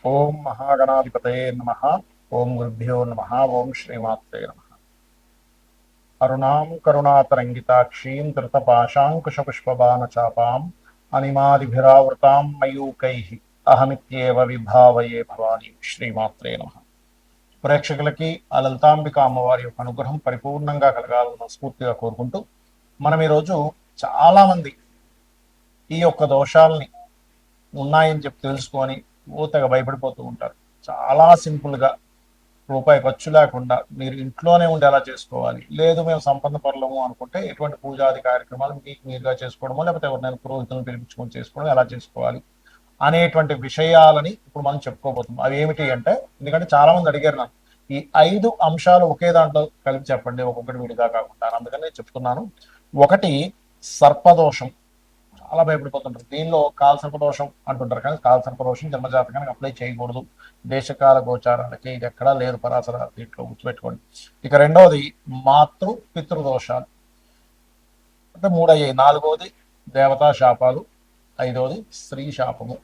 ఓం మహాగణాధిపతయే నమః. ఓం గురుభ్యో నమః. ఓం శ్రీమాత్రే నమః. అరుణాం కరుణాతరంగితాక్షీం ధృతపాశాంకుశపుష్పబాణచాపాం అనిమాదిభిరావృతాం మయూకైః అహమిత్యేవ విభావయే భవాని. శ్రీమాత్రే నమః. ప్రేక్షకులకి ఆ లలితాంబిక అమ్మవారి యొక్క అనుగ్రహం పరిపూర్ణంగా కలగాలని స్ఫూర్తిగా కోరుకుంటూ మనం ఈరోజు చాలా మంది ఈ యొక్క దోషాలని ఉన్నాయని చెప్పి తెలుసుకొని ఊతగా భయపడిపోతూ ఉంటారు. చాలా సింపుల్గా రూపాయి ఖర్చు లేకుండా మీరు ఇంట్లోనే ఉండి ఎలా చేసుకోవాలి, లేదు మేము సంపన్న పరులము అనుకుంటే ఎటువంటి పూజాది కార్యక్రమాలు మీకు మీరుగా చేసుకోవడమో లేకపోతే ఎవరినైనా పురోహితులను పిలిపించుకొని చేసుకోవడం ఎలా చేసుకోవాలి అనేటువంటి విషయాలని ఇప్పుడు మనం చెప్పుకోబోతున్నాం. అవి ఏమిటి అంటే, ఎందుకంటే చాలా మంది అడిగారు నన్ను ఈ 5 అంశాలు ఒకే దాంట్లో కలిపి చెప్పండి, ఒక్కొక్కటి విడిగా కాకుండా. అందుకని నేను చెప్తున్నాను. ఒకటి, సర్పదోషం. చాలా భయపడిపోతుంటారు. దీనిలో కాలసర్పదోషం అంటుంటారు, కానీ కాలసర్పదోషం జన్మజాతకానికి అప్లై చేయకూడదు. దేశకాల గోచారాలకి ఇది ఎక్కడా లేదు పరాశర దీంట్లో, గుర్తుపెట్టుకోండి. ఇక రెండవది మాతృ పితృదోషాలు. అంటే మూడయ్యాయి. నాలుగవది దేవతా శాపాలు. ఐదవది స్త్రీ శాపము.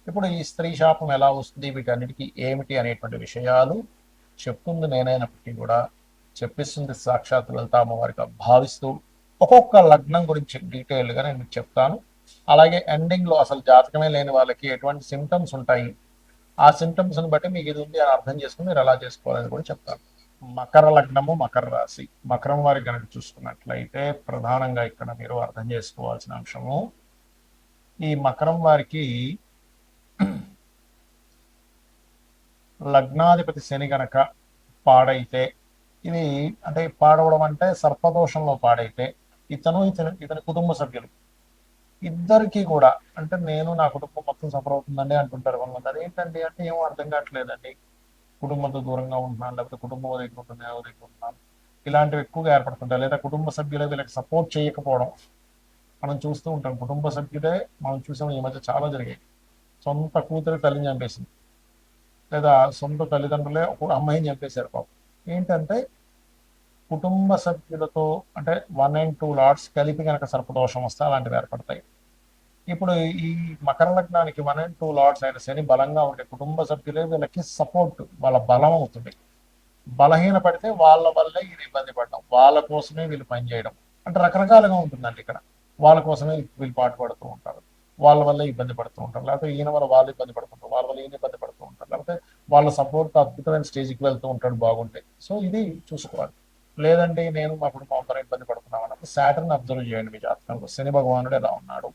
ఇప్పుడు ఈ స్త్రీ శాపం ఎలా వస్తుంది, వీటన్నిటికీ ఏమిటి అనేటువంటి విషయాలు చెప్తుంది నేనైనప్పటికీ కూడా చెప్పిస్తుంది సాక్షాత్ లలిత అమ్మవారిగా భావిస్తూ ఒక్కొక్క లగ్నం గురించి డీటెయిల్గా నేను మీకు చెప్తాను. అలాగే ఎండింగ్లో అసలు జాతకమే లేని వాళ్ళకి ఎటువంటి సిమ్టమ్స్ ఉంటాయి, ఆ సిమ్టమ్స్ని బట్టి మీకు ఇది ఉంది అని అర్థం చేసుకుని మీరు ఎలా చేసుకోవాలని కూడా చెప్తాను. మకర లగ్నము, మకర రాశి. మకరం వారికి కనుక చూసుకున్నట్లయితే ప్రధానంగా ఇక్కడ మీరు అర్థం చేసుకోవాల్సిన అంశము, ఈ మకరం వారికి లగ్నాధిపతి శని గనక పాడైతే, ఇది అంటే పాడవడం అంటే సర్పదోషంలో పాడైతే ఇతని కుటుంబ సభ్యులు ఇద్దరికి కూడా, అంటే నేను నా కుటుంబం మొత్తం సఫర్ అవుతుందండి అంటుంటారు కొంతమంది. అదేంటండి అంటే ఏమో అర్థం కావట్లేదండి, కుటుంబంతో దూరంగా ఉంటున్నాను, లేకపోతే కుటుంబం దగ్గర ఉంటున్నాను, ఎవరి దగ్గర ఉంటున్నాను, ఇలాంటివి ఎక్కువగా ఏర్పడుతుంటాయి. లేదా కుటుంబ సభ్యులే వీళ్ళకి సపోర్ట్ చేయకపోవడం మనం చూస్తూ ఉంటాం. కుటుంబ సభ్యులే మనం చూసాం ఈ మధ్య చాలా జరిగాయి. సొంత కూతురు తల్లిని చంపేసింది, లేదా సొంత తల్లిదండ్రులే ఒక అమ్మాయిని చంపేశారు పాపం. ఏంటంటే కుటుంబ సభ్యులతో, అంటే 1 and 2 లార్డ్స్ కలిపి కనుక సర్పదోషం వస్తే అలాంటివి ఏర్పడతాయి. ఇప్పుడు ఈ మకర లగ్నానికి 1 and 2 లార్డ్స్ అయిన శని బలంగా ఉండే కుటుంబ సభ్యులే వీళ్ళకి సపోర్ట్, వాళ్ళ బలం అవుతుంది. బలహీన పడితే వాళ్ళ వల్లే ఇది ఇబ్బంది పడడం, వాళ్ళ కోసమే వీళ్ళు పనిచేయడం, అంటే రకరకాలుగా ఉంటుందండి ఇక్కడ. వాళ్ళ కోసమే వీళ్ళు పాటుపడుతూ ఉంటారు, వాళ్ళ వల్ల ఇబ్బంది పడుతూ ఉంటారు, లేకపోతే ఈయన వల్ల వాళ్ళు ఇబ్బంది పడుతుంటారు, వాళ్ళ వల్ల ఈయన ఇబ్బంది పడుతూ ఉంటారు, లేకపోతే వాళ్ళ సపోర్ట్ అద్భుతమైన స్టేజ్కి వెళ్తూ ఉంటాడు బాగుంటే. సో ఇది చూసుకోవాలి. లేదండి నేను మా కుటుంబం అందరూ ఇబ్బంది పడుతున్నాం అన్నప్పుడు సాటర్న్ అబ్జర్వ్ చేయండి. మీ జాతకంలో శని భగవానుడు ఎలా ఉన్నాడు,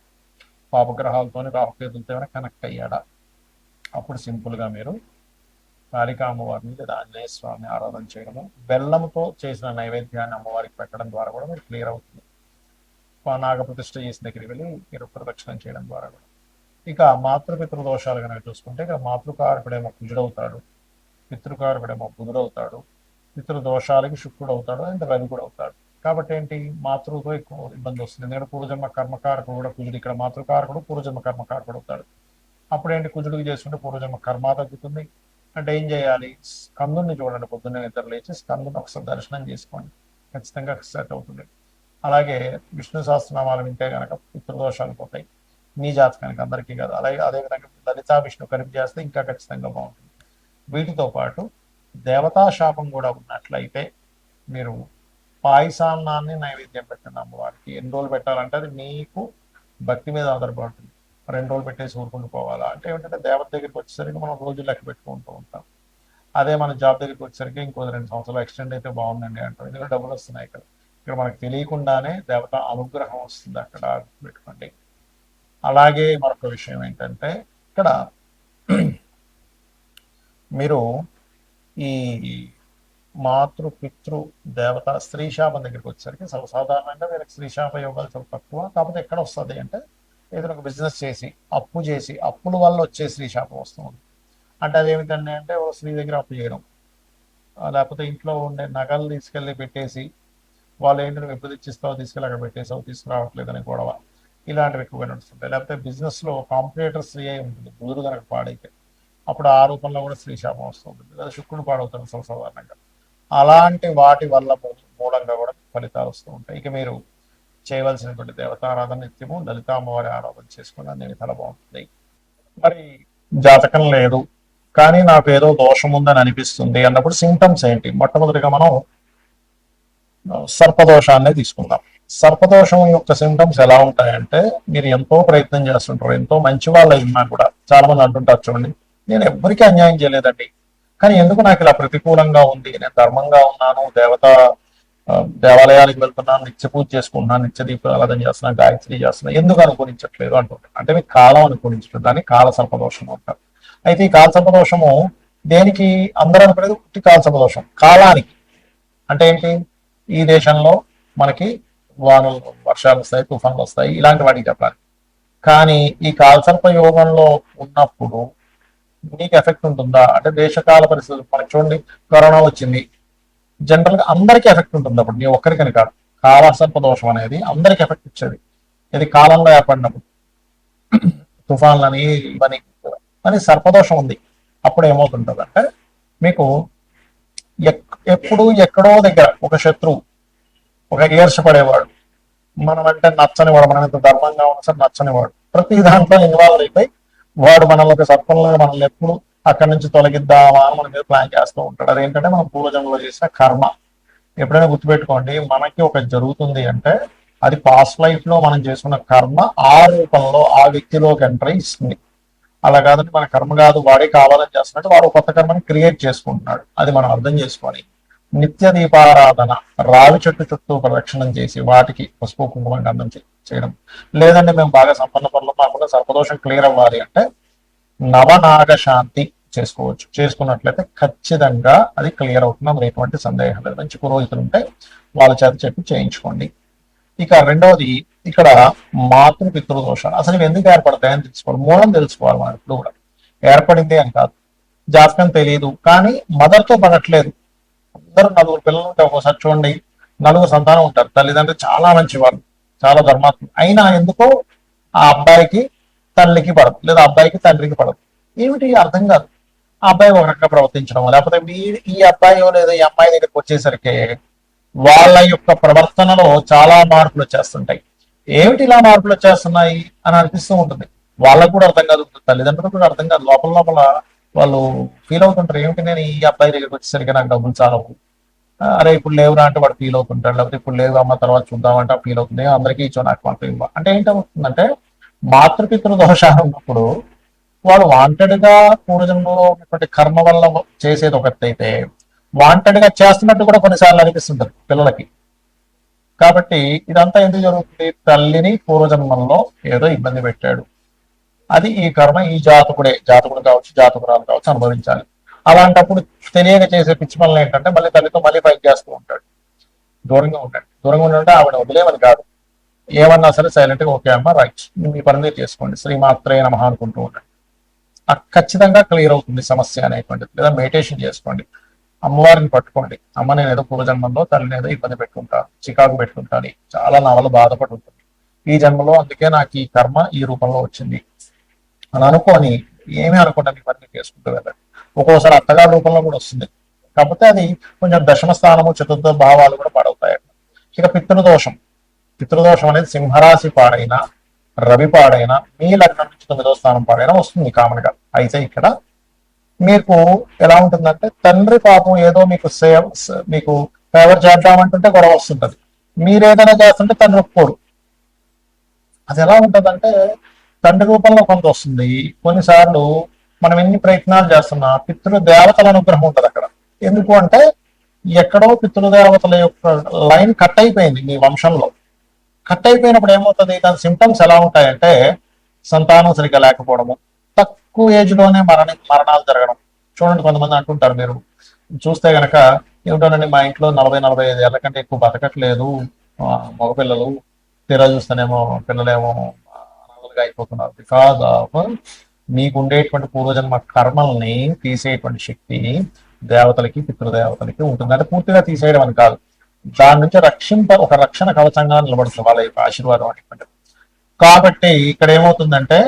పాపగ్రహాలతోని రాహుకేతులతో ఏమైనా కనెక్ట్ అయ్యాడా. అప్పుడు సింపుల్గా మీరు కాళికా అమ్మవారిని లేదా ఆంజనేయ స్వామిని ఆరాధన చేయడము, బెల్లంతో చేసిన నైవేద్యాన్ని అమ్మవారికి పెట్టడం ద్వారా కూడా మీరు క్లియర్ అవుతుంది. నాగప్రతిష్ఠ చేసిన దగ్గరికి వెళ్ళి మీరు ప్రదక్షిణం చేయడం ద్వారా కూడా. ఇక మాతృపితృ దోషాలు కనుక చూసుకుంటే, ఇక మాతృకారకుడేమో కుజుడవుతాడు, పితృకారకుడేమో బుధుడవుతాడు, పితృ దోషాలకి శుక్రుడు అవుతాడు, అండ్ రవి కూడా అవుతాడు. కాబట్టి ఏంటి, మాతృతో ఎక్కువ ఇబ్బంది వస్తుంది. ఎందుకంటే పూర్వజన్మ కర్మకారకుడు కూడా కుజుడు, ఇక్కడ మాతృకారకుడు పూర్వజన్మ కర్మకారకుడు అవుతాడు. అప్పుడు ఏంటి, కుజుడికి చేసుకుంటే పూర్వజన్మ కర్మ తగ్గుతుంది. అంటే ఏం చేయాలి, స్కందుని చూడండి, పొద్దున్నే నిద్ర లేచి స్కందుని ఒకసారి దర్శనం చేసుకోండి, ఖచ్చితంగా సెట్ అవుతుంది. అలాగే విష్ణు సహస్రనామాలు వింటే కనుక పితృదోషాలు పోతాయి, మీ జాతకానికి అందరికీ కాదు. అలాగే అదేవిధంగా లలితా విష్ణు కలిపి చేస్తే ఇంకా ఖచ్చితంగా బాగుంటుంది. వీటితో పాటు దేవతా శాపం కూడా ఉన్నట్లయితే మీరు పాయసాన్నాన్ని నైవేద్యం పెట్టండి అమ్మవారికి. ఎన్ని రోజులు పెట్టాలంటే అది మీకు భక్తి మీద ఆధారపడుతుంది. 2 రోజులు పెట్టేసి ఊరుకుంటూ పోవాలా అంటే, ఏమిటంటే దేవత దగ్గరికి వచ్చేసరికి మనం రోజు లెక్క పెట్టుకుంటూ ఉంటాం. అదే మన జాబ్ దగ్గరికి వచ్చేసరికి ఇంకో 2 సంవత్సరాలు ఎక్స్టెండ్ అయితే బాగుందండి అంటాం, ఎందుకంటే డబ్బులు వస్తున్నాయి ఇక్కడ. ఇక్కడ మనకు తెలియకుండానే దేవత అనుగ్రహం వస్తుంది అక్కడ, పెట్టుకోండి. అలాగే మరొక విషయం ఏంటంటే, ఇక్కడ మీరు ఈ మాతృ పితృ దేవత స్త్రీ శాపం దగ్గరికి వచ్చేసరికి సర్వసాధారణంగా వీళ్ళకి స్త్రీ శాప యోగాలు చాలా తక్కువ. కాకపోతే ఎక్కడ వస్తుంది అంటే, ఏదైనా ఒక బిజినెస్ చేసి అప్పు చేసి అప్పుల వల్ల వచ్చే స్త్రీ శాపం వస్తుంది. అంటే అదేమిటండి అంటే, ఒక స్త్రీ దగ్గర అప్పు చేయడం, లేకపోతే ఇంట్లో ఉండే నగలు తీసుకెళ్ళి పెట్టేసి వాళ్ళు ఏంటి, నువ్వు ఎప్పుడు తెచ్చిస్తావు, తీసుకెళ్ళి అక్కడ పెట్టేసావు, తీసుకురావట్లేదని గొడవ, ఇలాంటివి ఎక్కువగా నడుస్తుంటాయి. లేకపోతే బిజినెస్లో కాంపిటేటర్ స్త్రీ అయి ఉంటుంది, బుధుడు కనుక పాడైతే అప్పుడు ఆ రూపంలో కూడా స్త్రీ శాపం వస్తుంటుంది, లేదా శుక్రుడు పాడవుతాడు సర్వసాధారణంగా. అలాంటి వాటి వల్ల మూలంగా కూడా ఫలితాలు వస్తూ ఉంటాయి. ఇక మీరు చేయవలసినటువంటి దేవతారాధన నిత్యము లలితా అమ్మవారి ఆరాధన చేసుకుని అన్ని విధాలు బాగుంటుంది. మరి జాతకం లేదు, కానీ నాకు ఏదో దోషం ఉందని అనిపిస్తుంది అన్నప్పుడు సింటమ్స్ ఏంటి? మొట్టమొదటిగా మనం సర్పదోషాన్ని తీసుకుందాం. సర్పదోషం యొక్క సింటమ్స్ ఎలా ఉంటాయంటే, మీరు ఎంతో ప్రయత్నం చేస్తుంటారు, ఎంతో మంచి వాళ్ళు అయినా కూడా చాలా మంది అంటుంటారు చూడండి, నేను ఎవ్వరికీ అన్యాయం చేయలేదండి, కానీ ఎందుకు నాకు ఇలా ప్రతికూలంగా ఉంది, నేను ధర్మంగా ఉన్నాను, దేవాలయానికి వెళ్తున్నాను, నిత్య పూజ చేసుకుంటున్నాను, నిత్య దీపారాధన చేస్తున్నాను, గాయత్రి చేస్తున్నాను, ఎందుకు అనుకూలించట్లేదు అంటుంటారు. అంటే మీకు కాలం అనుకూలించట్లేదు, దాన్ని కాల సర్పదోషం అంటారు. అయితే ఈ కాల సర్పదోషము దేనికి? అందరూ అనుకునేది ఉట్టి కాల సర్పదోషం కాలానికి. అంటే ఏంటి? ఈ దేశంలో మనకి వానలు, వర్షాలు వస్తాయి, తుఫాన్లు వస్తాయి, ఇలాంటి వాటికి చెప్పాలి. కానీ ఈ కాలసర్ప యోగంలో ఉన్నప్పుడు మీకు ఎఫెక్ట్ ఉంటుందా అంటే, దేశకాల పరిస్థితులు మనకి చూడండి, కరోనా వచ్చింది, జనరల్ గా అందరికీ ఎఫెక్ట్ ఉంటుంది. అప్పుడు నీ ఒక్కరికని కాదు, కాలసర్ప దోషం అనేది అందరికి ఎఫెక్ట్ ఇచ్చేది. ఇది కాలంలో ఏర్పడినప్పుడు తుఫాన్లని ఇవన్నీ అని సర్పదోషం ఉంది. అప్పుడు ఏమవుతుంటుంది అంటే, మీకు ఎప్పుడు ఎక్కడో దగ్గర ఒక శత్రువు, ఒక ఈర్షపడేవాడు, మనం అంటే నచ్చనివాడు, మనం ఎంత ధర్మంగా ఉన్నా సరే నచ్చనివాడు, ప్రతి దాంట్లో ఇన్వాల్వ్ అయిపోయి వాడు మనల్ని ఒక సర్పంలో మనల్ని ఎప్పుడు అక్కడి నుంచి తొలగిద్దామా అని మన మీద ప్లాన్ చేస్తూ ఉంటాడు. అదేంటంటే మనం పూర్వజన్మలో చేసిన కర్మ. ఎప్పుడైనా గుర్తుపెట్టుకోండి, మనకి ఒక జరుగుతుంది అంటే అది పాస్ట్ లైఫ్ లో మనం చేసుకున్న కర్మ ఆ రూపంలో ఆ వ్యక్తిలోకి ఎంటర్ ఇస్తుంది. అలా కాదంటే మన కర్మ కాదు, వాడే కావాలని చేస్తున్నట్టు వాడు కొత్త కర్మని క్రియేట్ చేసుకుంటున్నాడు. అది మనం అర్థం చేసుకొని నిత్య దీపారాధన, రావి చెట్టు చుట్టూ ప్రదక్షిణం చేసి వాటికి పసుపు కుంకుమ గంధం చేయడం. లేదంటే మేము బాగా సంపన్న పనులు మాకుండా సర్పదోషం క్లియర్ అవ్వాలి అంటే నవనాగ శాంతి చేసుకోవచ్చు. చేసుకున్నట్లయితే ఖచ్చితంగా అది క్లియర్ అవుతుంది, అందులో ఎటువంటి సందేహం లేదు. మంచి పురోహితులు ఉంటే వాళ్ళ చేత చెప్పి చేయించుకోండి. ఇక రెండవది, ఇక్కడ మాతృ పితృదోషాలు అసలు ఎందుకు ఏర్పడతాయని తెలుసుకోవాలి. మూలం తెలుసుకోవాలి. మనం ఇప్పుడు కూడా ఏర్పడింది అని కాదు, జాతకం తెలియదు కానీ మదర్తో పడట్లేదు. అందరూ నలుగురు పిల్లలు ఉంటే ఒక్కోసారి చూడండి, నలుగురు సంతానం ఉంటారు, తల్లిదండ్రులు చాలా మంచి వాళ్ళు, చాలా ధర్మాత్మ, అయినా ఎందుకో ఆ అబ్బాయికి తల్లికి పడదు, లేదా అబ్బాయికి తండ్రికి పడదు. ఏమిటి అర్థం కాదు. ఆ అబ్బాయి ఒక రకంగా ప్రవర్తించడం, లేకపోతే ఈ అబ్బాయి లేదా ఈ అమ్మాయి దగ్గరికి వచ్చేసరికి వాళ్ళ యొక్క ప్రవర్తనలో చాలా మార్పులు వచ్చేస్తుంటాయి. ఏమిటి ఇలా మార్పులు వచ్చేస్తున్నాయి అని అనిపిస్తూ ఉంటుంది. వాళ్ళకు కూడా అర్థం కాదు, తల్లిదండ్రులకు కూడా అర్థం కాదు. లోపల లోపల వాళ్ళు ఫీల్ అవుతుంటారు, ఏమిటి నేను ఈ అబ్బాయి దగ్గరికి వచ్చేసరికి నాకు డబ్బులు చాలవు, అరే ఇప్పుడు లేవురా అంటే వాడు ఫీల్ అవుతుంటాడు, లేకపోతే ఇప్పుడు లేవు అమ్మ తర్వాత చూద్దామంటే ఫీల్ అవుతుంది, అందరికీ ఇచ్చో నాకు మాత్రం ఇవ్వ అంటే ఏంటవుతుందంటే, మాతృపితృ దోషాలు ఉన్నప్పుడు వాళ్ళు వాంటెడ్ గా పూర్వజన్మలో ఉన్నటువంటి కర్మ వల్ల చేసేది ఒకటైతే, వాంటెడ్ గా చేస్తున్నట్టు కూడా కొన్నిసార్లు అనిపిస్తుంటది పిల్లలకి. కాబట్టి ఇదంతా ఎందుకు జరుగుతుంది? తల్లిని పూర్వజన్మంలో ఏదో ఇబ్బంది పెట్టాడు, అది ఈ కర్మ ఈ జాతకుడు కావచ్చు, జాతకురాలు కావచ్చు అనుభవించాలి. అలాంటప్పుడు తెలియక చేసే పిచ్చి పనులు ఏంటంటే, మళ్ళీ తల్లితో మళ్ళీ ఫైట్ చేస్తూ ఉంటాడు. దూరంగా ఉండంటే ఆవిడ వదిలేమని కాదు, ఏమన్నా సరే సైలెంట్ గా ఓకే అమ్మ రైట్, మీ పని మీరు చేసుకోండి, శ్రీమాత్రే నమః అనుకుంటూ ఉండండి. ఖచ్చితంగా క్లియర్ అవుతుంది సమస్య అనేటువంటిది. లేదా మెడిటేషన్ చేసుకోండి, అమ్మవారిని పట్టుకోండి, అమ్మ నేను ఏదో పూర్వజన్మంలో తల్లిని ఏదో ఇబ్బంది పెట్టుకుంటాను, చికాకు పెట్టుకుంటాను, చాలా నా వల్ల బాధపడి ఉంటుంది ఈ జన్మలో, అందుకే నాకు ఈ కర్మ ఈ రూపంలో వచ్చింది అని అనుకొని ఏమీ అనుకుంటా మీ పని చేసుకుంటూ వెళ్ళండి. ఒక్కోసారి అత్తగారి రూపంలో కూడా వస్తుంది, కాకపోతే అది కొంచెం దశమ స్థానము చతుర్థ భావాలు కూడా పాడవుతాయి. ఇక పితృదోషం అనేది సింహరాశి పాడైనా, రవి పాడైనా, మీ లగ్నం నుంచి 9వ స్థానం పాడైనా వస్తుంది కామన్ గా. అయితే ఇక్కడ మీకు ఎలా ఉంటుందంటే, తండ్రి పాపం ఏదో మీకు ఫేవర్ చేద్దామంటుంటే గొడవ వస్తుంటది, మీరేదైనా చేస్తుంటే తండ్రి ఒప్పుకోడు. అది ఎలా ఉంటదంటే, తండ్రి రూపంలో కొంత వస్తుంది, కొన్నిసార్లు మనం ఎన్ని ప్రయత్నాలు చేస్తున్నా పితృదేవతల అనుగ్రహం ఉంటుంది అక్కడ. ఎందుకు అంటే ఎక్కడో పితృదేవతల యొక్క లైన్ కట్ అయిపోయింది మీ వంశంలో. కట్ అయిపోయినప్పుడు ఏమవుతుంది, దాని సిమ్టమ్స్ ఎలా ఉంటాయంటే, సంతానం సరిగ్గా లేకపోవడము, తక్కువ ఏజ్ లోనే మరణాలు జరగడం. చూడండి, కొంతమంది అంటుంటారు, మీరు చూస్తే గనక ఏమిటోనండి మా ఇంట్లో 40-45 ఏళ్ల కంటే ఎక్కువ బతకట్లేదు మగపిల్లలు, తీరా చూస్తేనేమో పిల్లలేమో అనాథలుగా అయిపోతున్నారు. బికాజ్ ఆఫ్ మీకు ఉండేటువంటి పూర్వజన్మ కర్మల్ని తీసేటువంటి శక్తి దేవతలకి పితృదేవతలకి ఉంటుంది. అంటే పూర్తిగా తీసేయడం అని కాదు, దాని నుంచి ఒక రక్షణ కవచంగా నిలబడుతుంది వాళ్ళ యొక్క ఆశీర్వాదం అనేటువంటిది. కాబట్టి ఇక్కడ ఏమవుతుందంటే,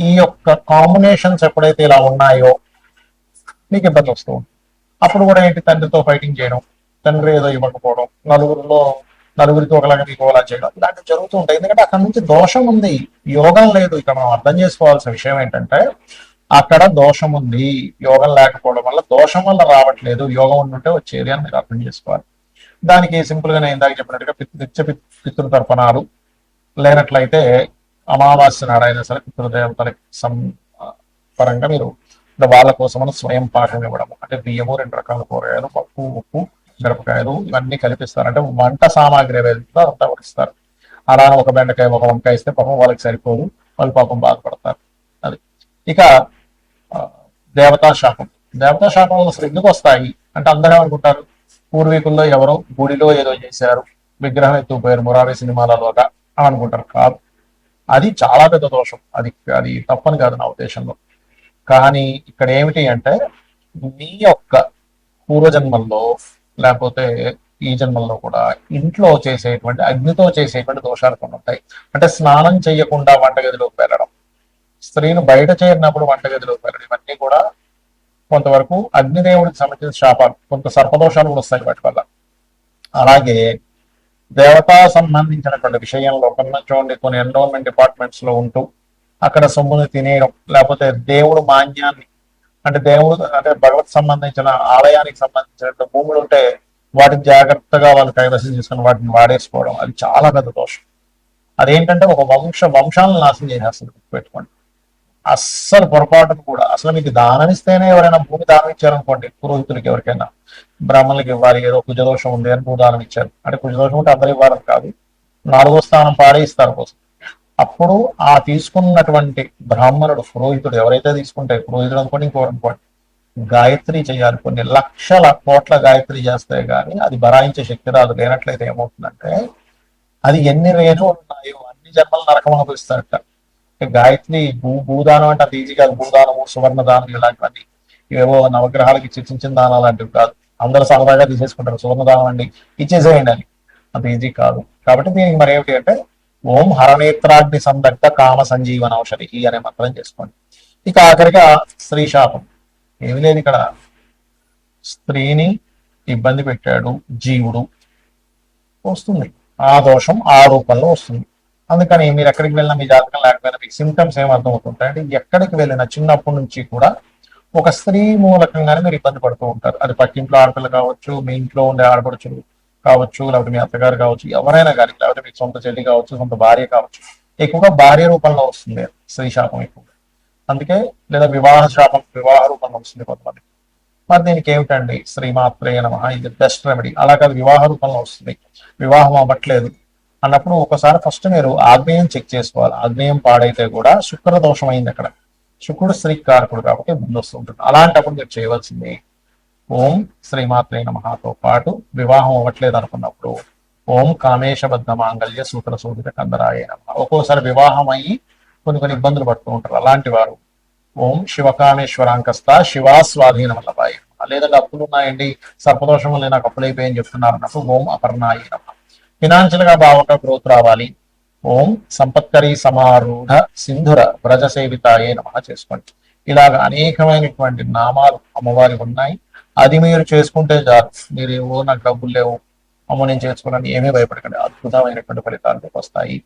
ఈ యొక్క కాంబినేషన్స్ ఎప్పుడైతే ఇలా ఉన్నాయో మీకు ఇబ్బంది వస్తూ ఉంటుంది. అప్పుడు కూడా ఏంటి, తండ్రితో ఫైటింగ్ చేయడం, తండ్రి ఏదో ఇవ్వకపోవడం, నలుగురికి ఒకలాగా మీకు ఒకలా చేయడం, ఇలాంటివి జరుగుతూ ఉంటాయి. ఎందుకంటే అక్కడ నుంచి దోషం ఉంది, యోగం లేదు. ఇక్కడ మనం అర్థం చేసుకోవాల్సిన విషయం ఏంటంటే, అక్కడ దోషం ఉంది. యోగం లేకపోవడం వల్ల, దోషం వల్ల రావట్లేదు, యోగం ఉండుంటే వచ్చేది అని మీరు అర్థం చేసుకోవాలి. దానికి సింపుల్ గా నేను ఇందాక చెప్పినట్టుగా నిత్య పితృతర్పణాలు లేనట్లయితే అమావాస్య నాడైనా సరే పితృదేవతలకి పరంగా మీరు వాళ్ళ కోసం స్వయం పాకం ఇవ్వడం, అంటే బియ్యము, 2 రకాల కూరగాయలు, పప్పు, ఉప్పు, మిరపకాయలు ఇవన్నీ కల్పిస్తారు. అంటే వంట సామాగ్రి ఏదైతే అంతా ఇస్తారు. అలా ఒక బెండకాయ, ఒక వంకాయ ఇస్తే పాపం వాళ్ళకి సరిపోదు, వాళ్ళు పాపం బాధపడతారు. అది. ఇక దేవతా శాపం. దేవతా శాపం అసలు ఎందుకు వస్తాయి అంటే అందరూ ఏమనుకుంటారు, పూర్వీకుల్లో ఎవరో గుడిలో ఏదో చేశారు, విగ్రహం ఎత్తుకుపోయారు మురారి సినిమాలలోగా అని అనుకుంటారు. కాదు, అది చాలా పెద్ద దోషం. అది అది తప్పని కాదు నా ఉద్దేశంలో. కానీ ఇక్కడ ఏమిటి అంటే మీ యొక్క పూర్వజన్మల్లో లేకపోతే ఈ జన్మల్లో కూడా ఇంట్లో చేసేటువంటి అగ్నితో చేసేటువంటి దోషాలు కొన్ని ఉంటాయి. అంటే స్నానం చేయకుండా వంటగదిలోకి వెళ్ళడం, స్త్రీను బయట చేరినప్పుడు వంటగదిలోకి వెళ్ళడం, ఇవన్నీ కూడా కొంతవరకు అగ్నిదేవుడికి సంబంధించిన శాపాలు, కొంత సర్పదోషాలు కూడా వస్తాయి వాటి వల్ల. అలాగే దేవతా సంబంధించినటువంటి విషయంలో చూడండి, కొన్ని ఎన్విరాన్మెంట్ డిపార్ట్మెంట్స్ లో ఉంటూ అక్కడ సొమ్ముని తినేయడం, లేకపోతే దేవుడు మాన్యాన్ని, అంటే దేవుడు అంటే భగవత్ సంబంధించిన ఆలయానికి సంబంధించిన భూములు ఉంటే వాటిని జాగ్రత్తగా వాళ్ళు కైవసం చేసుకుని వాటిని వాడేసుకోవడం, అది చాలా పెద్ద దోషం. అదేంటంటే ఒక వంశాలను నాశనం చేసేస్తుంది. పెట్టుకోండి, అస్సలు పొరపాటును కూడా. అసలు మీకు దానం ఇస్తేనే, ఎవరైనా భూమి దానం ఇచ్చారనుకోండి, పురోహితులకి ఎవరికైనా బ్రాహ్మణులకి ఇవ్వాలి, ఏదో కుజదోషం ఉంది అని భూదానం ఇచ్చారు అంటే, కుజదోషం ఉంటే అందరు ఇవ్వాలని కాదు, 4వ స్థానం పాడే ఇస్తారు కోసం. అప్పుడు ఆ తీసుకున్నటువంటి బ్రాహ్మణుడు, పురోహితుడు ఎవరైతే తీసుకుంటే, పురోహితుడు అనుకోండి, ఇంకోరు అనుకోండి, గాయత్రి చేయాలి. కొన్ని లక్షల కోట్ల గాయత్రి చేస్తే గానీ అది బరాయించే శక్తి రాదు. లేనట్లయితే ఏమవుతుందంటే, అది ఎన్ని రేణువులు ఉన్నాయో అన్ని జన్మలు నరకం అనుభవిస్తారట. గాయత్రి భూదానం అంటే అది ఈజీ కాదు. భూదానము, సువర్ణ దానం ఇలాంటివన్నీ ఏవో నవగ్రహాలకి చిన్న దానాలు లాంటివి కాదు. అందరూ సరదాగా తీసేసుకుంటారు, సువర్ణ దానం అండి ఇచ్చేసేయండి అని. అంత ఈజీ కాదు. కాబట్టి దీనికి మరి ఏమిటి అంటే, ఓం హరనేత్రాగ్ని సందగ్ధ కామ సంజీవన ఔషధి అనే మంత్రం చేసుకోండి. ఇక ఆఖరిగా స్త్రీ శాపం. ఏమి లేదు, ఇక్కడ స్త్రీని ఇబ్బంది పెట్టాడు జీవుడు, వస్తుంది ఆ దోషం, ఆ రూపంలో వస్తుంది. అందుకని మీరు ఎక్కడికి వెళ్ళినా, మీ జాతకం లేకపోయినా మీకు సింటమ్స్ ఏం అర్థమవుతుంటాయి అంటే, ఎక్కడికి వెళ్ళినా చిన్నప్పటి నుంచి కూడా ఒక స్త్రీ మూలకంగానే మీరు ఇబ్బంది పడుతూ ఉంటారు. అది పక్కింట్లో ఆడపిల్ల కావచ్చు, మీ ఇంట్లో ఉండే ఆడపడుచులు కావచ్చు, లేకపోతే మీ అత్తగారు కావచ్చు, ఎవరైనా కానీ, లేకపోతే మీకు సొంత చెల్లి కావచ్చు, సొంత భార్య కావచ్చు. ఎక్కువగా భార్య రూపంలో వస్తుంది స్త్రీ శాపం ఎక్కువగా. అందుకే, లేదా వివాహ శాపం వివాహ రూపంలో వస్తుంది కొంతమంది. మరి దీనికి ఏమిటండి, శ్రీమాత్రే నమః, ఇది బెస్ట్ రెమెడీ. అలా కాదు, వివాహ రూపంలో వస్తుంది, వివాహం అవ్వట్లేదు అన్నప్పుడు ఒకసారి ఫస్ట్ మీరు ఆగ్నేయం చెక్ చేసుకోవాలి. ఆగ్నేయం పాడైతే కూడా శుక్ర దోషం అయింది అక్కడ. శుక్రుడు స్త్రీ కారకుడు కాబట్టి ముందు వస్తుంటుంది. అలాంటప్పుడు మీరు చేయవలసింది ఓం శ్రీమాత్రే నమఃతో పాటు, వివాహం అవ్వట్లేదు అనుకున్నప్పుడు ఓం కామేశబద్ధ మాంగళ్య సూత్ర శోభిత కందరాయ నమః. ఒక్కోసారి వివాహం అయ్యి కొన్ని ఇబ్బందులు పడుతూ ఉంటారు. అలాంటి వారు ఓం శివకామేశ్వరాంకస్త శివాస్వాధీన వల్లభాయ, లేదంటే అప్పులు ఉన్నాయండి, సర్పదోషం వల్ల నాకు అప్పులు అయిపోయాయని చెప్తున్నారు అన్నప్పుడు ఓం అపర్ణాయ నమః. ఫినాన్షియల్ గా బాగా గ్రోత్ రావాలి, ఓం సంపత్కరీ సమారూఢ సింధుర వ్రజ సేవితాయే నమః చేసుకోండి. ఇలాగ అనేకమైనటువంటి నామాలు అమ్మవారికి ఉన్నాయి. అది మీరు చేసుకుంటే చాలు. మీరు ఏవో నాకు డబ్బులు లేవు, అమ్మ నేను చేసుకోవాలని ఏమీ భయపడకండి, అద్భుతమైనటువంటి ఫలితాలు వస్తాయి.